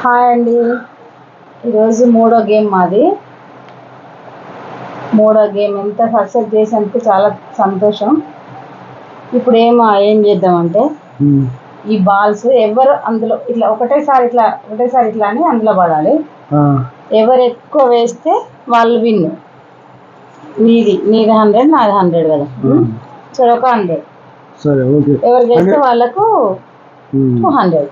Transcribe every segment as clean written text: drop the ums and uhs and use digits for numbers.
Hi అండి. ఈరోజు మూడో గేమ్ మాది. మూడో గేమ్ ఎంత సక్సెస్ చేసేందుకు చాలా సంతోషం. ఇప్పుడు ఏం చేద్దామంటే ఈ బాల్స్ ఎవరు అందులో ఇట్లా ఒకటేసారి ఇట్లా అని అందులో పడాలి. ఎవరు ఎక్కువ వేస్తే వాళ్ళు విన్. నీది 100 నాది 100 కదా. సరే ఒక 100. సరే ఓకే. ఎవరు వేస్తే వాళ్ళకు 200.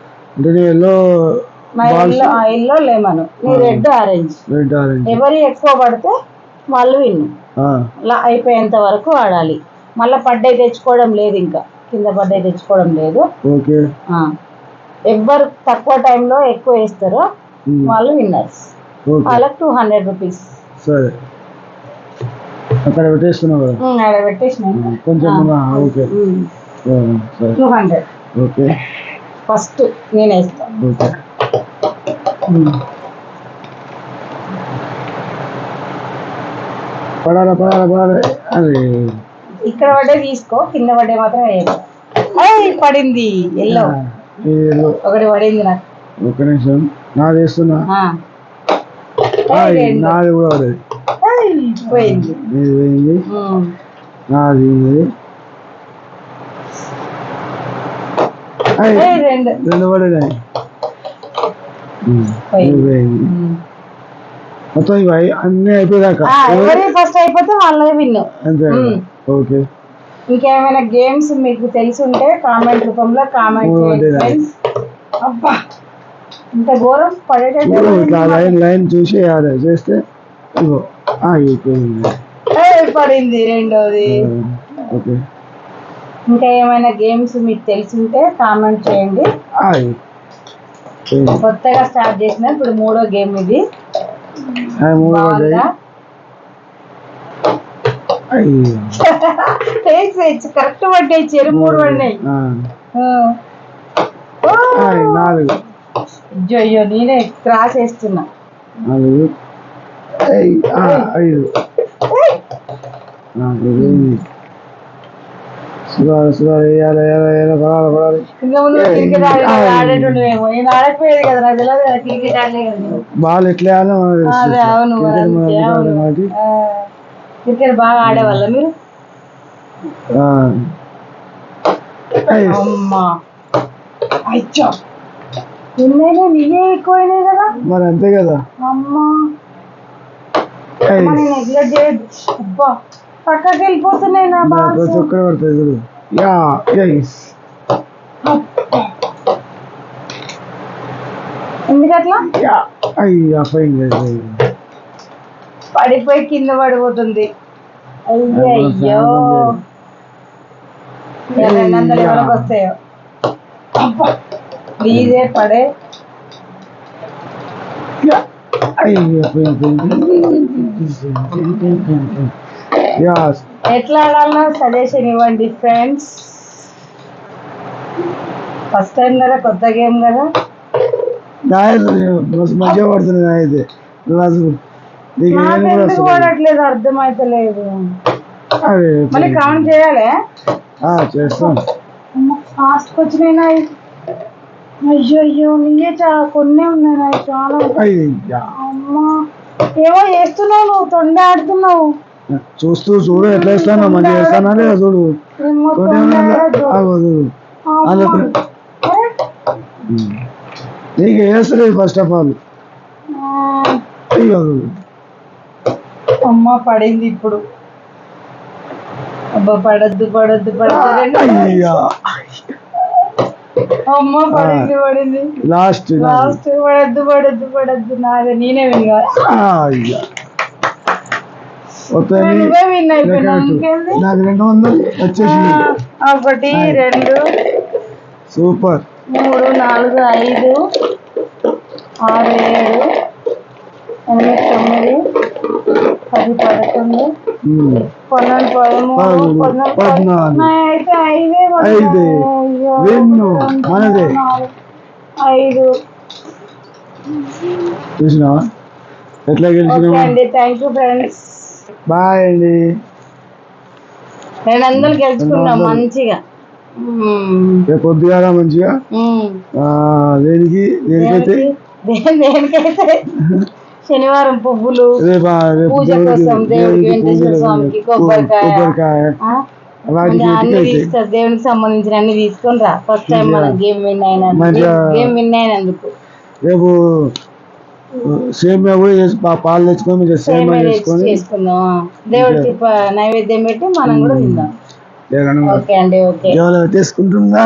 ఎల్లో లెమన్, నీ రెడ్ ఆరెంజ్. ఎవరు ఎక్కువ పడితే వాళ్ళు విన్. అయిపోయేంత వరకు ఆడాలి. మళ్ళీ పడ్డాయి తెచ్చుకోవడం లేదు, ఇంకా కింద పడ్డాయి తెచ్చుకోవడం లేదు. ఎవరు తక్కువ టైంలో ఎక్కువ వేస్తారో వాళ్ళు విన్నర్స్. వాళ్ళకి 200 రూపీస్. సరే అక్కడ పెట్టేస్తున్నావు. అక్కడ పెట్టేసిన కొంచెం 200. ఓకే ఫస్ట్ నేను వేస్తాను. పడాలి అది ఇక్కడ పడ్డే తీసుకో, కింద పడ్డే మాత్రం వేయాలి. పడింది ఎల్లో ఒకటి పడింది నాకు. ఒక్క నిమిషం నాది వేస్తున్నా. నాది కూడా పడేది పోయింది. నాది రెండు పడేది. మొత్తం ఇవి అన్ని అయిపోయాక ఫస్ట్ అయిపోతే వాళ్ళే విన్. అంతే. ఓకే. ఇంకేమైనా గేమ్స్ మీకు తెలిసి ఉంటే కామెంట్ రూపంలో కామెంట్ చేయండి. అబ్బా ఇంత ఘోరం పడేటట్టు లైన్ చూసి చేస్తే పడింది రెండోది. ఓకే. ఇంకా ఏమైనా గేమ్స్ మీకు తెలిసి ఉంటే కామెంట్ చేయండి. కొత్తగా స్టార్ట్ చేసిన ఇప్పుడు మూడో గేమ్ ఇది. కరెక్ట్ పడ్డాయి, చెరు 3 పడినాయి. అయ్యో నేనే క్రాస్ వేస్తున్నా. బాల్ ఎట్లా క్రికెట్ బాగా ఆడేవాళ్ళ మీరు? నీవే ఎక్కువైనాయి కదా మరి. అంతే కదా. అమ్మా నెగ్లెక్ట్ చేయద్దు. అబ్బా పక్కకి వెళ్ళిపోతున్నాయి నా బాల్స్. ఒక్కడ పడుతుంది చూడు. ఎందుకట్లా? పడిపోయి కింద పడిపోతుంది. అయ్యో 200 ఎవరికి వస్తాయో. ప్లీజే పడే. ఎట్లా ఆడాలో సజెషన్ ఇవ్వండి ఫ్రెండ్స్. ఫస్ట్ టైం కదా, కొత్త గేమ్ కదా. మంచిగా పడుతుంది. అయితే ఎందుకు పడట్లేదు అర్థమైతలేదు. మళ్ళీ కౌంట్ చేయాలి. చేస్తాం. ఫాస్ట్ వచ్చినాయి. అయ్యో నీయే కొన్ని ఉన్నాయి చాలా. అమ్మా ఏమో చేస్తున్నావు నువ్వు, తొండ ఆడుతున్నావు. చూడు ఎట్లా వేస్తాను. మంచిగా వేస్తానా లేదా చూడు. నీకు వేస్తలేదు ఫస్ట్ ఆఫ్ ఆల్. అమ్మ పడింది ఇప్పుడు. అబ్బా పడద్దు. అమ్మ పడింది. లాస్ట్ పడద్దు. నాదే, నేనే విన్ కాదు. నువ్వే విన్ అయిపోయినా. నాకు 200 వచ్చేసి. 1 2 సూపర్. 3 4 5 6 7 8 9 10 11 12 13 14 అయితే 5 విన్ను మనదే. 5 చూసినావా ఎట్లా గెలిచినావా? Thank you friends. బాయ్ అండి. 200 గెలుచుకున్నాం మంచిగా. పొద్దుగా మంచిగా. దేనికైతే దేనికైతే శనివారం పువ్వులు రేపు పూజ కోసం దేవుడికి వెంకటేశ్వర స్వామికి కొబ్బరికాయ ఆ? వాటికి అన్ని తీసుకో దేవునికి సంబంధించిన అన్ని తీసుకొని రా ఫస్ట్ టైం మనం గేమ్ విన్ అయినందుకు రేపు సేమియా కూడా చేసి పాలు తెచ్చుకొని సేమియా సేమియా తెచ్చి చేసుకొని చేసుకుందాం దేవుడికి నైవేద్యం పెట్టి మనం కూడా తిందాం ఓకే అండి ఓకే తీసుకుంటుందా